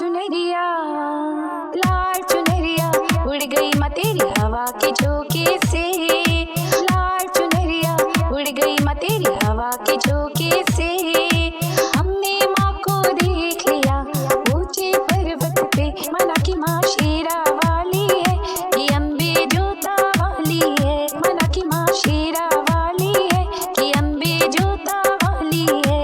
चुनरिया लाल चुनरिया उड़ गई माँ तेरी हवा के झोंके से। लाल चुनरिया उड़ गई माँ तेरी हवा के झोंके से। हमने माँ को देख लिया ऊंचे पर्वत पे। मना की माँ शेरा वाली है, कि अम्बे जोता वाली है। मना की माँ शेरा वाली है, कि अम्बे जोता वाली है।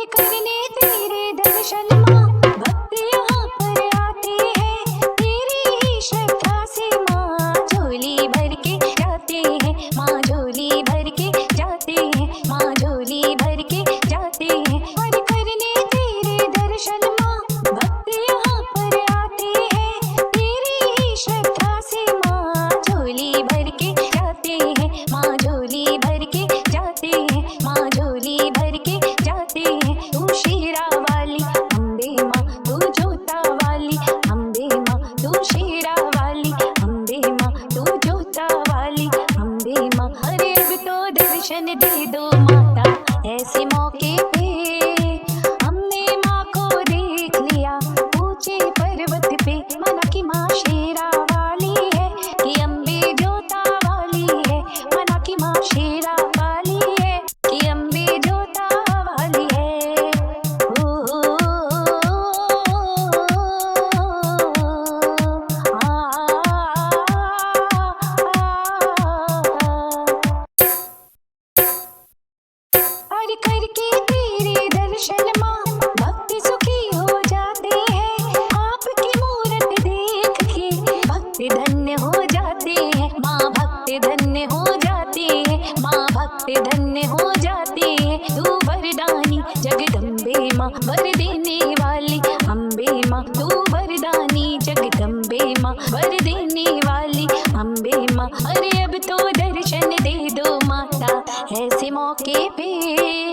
करने तेरे दर्शन माँ भक्त यहाँ पर आते हैं। तेरी ही श्रद्धा से माँ झोली भर के जाते हैं। माँ झोली भर के जाते हैं। माँ झोली भर के जाते हैं। और करने तेरे दर्शन माँ भक्त यहाँ पर आते हैं। तेरी ही श्रद्धा से माँ झोली भर के जाते हैं। माँ झोली भर के जाते हैं। माँ झोली भर के जाते हैं। तू शेरा वाली अम्बे माँ, तू जोता वाली अम्बे माँ, तू शेरा वाली अम्बे माँ, तू जोता वाली अम्बे माँ। अरे अब तो दर्शन दे दो माता ऐसे मौके पे। हमने माँ को देख लिया ऊंचे पर्वत पे। मना की माँ शेरा वाली है, कि अम्बे जोता वाली है। मना की माँ शेरा वाली है, कि अम्बे जोता वाली है। और करके तेरे दर्शन माँ भक्त सुखी हो जाते हैं। आपकी मूरत देख के भक्त धन्य हो जाते हैं। माँ भक्त धन्य हो जाते हैं। माँ भक्त धन्य हो जाते हैं। तू वरदानी जगदम्बे माँ, वर देने वाली अम्बे माँ। तू वरदानी जगदम्बे माँ, वर देने वाली अम्बे माँ। अरे अब तो दर्शन दे दो माता ऐसे मौके पे।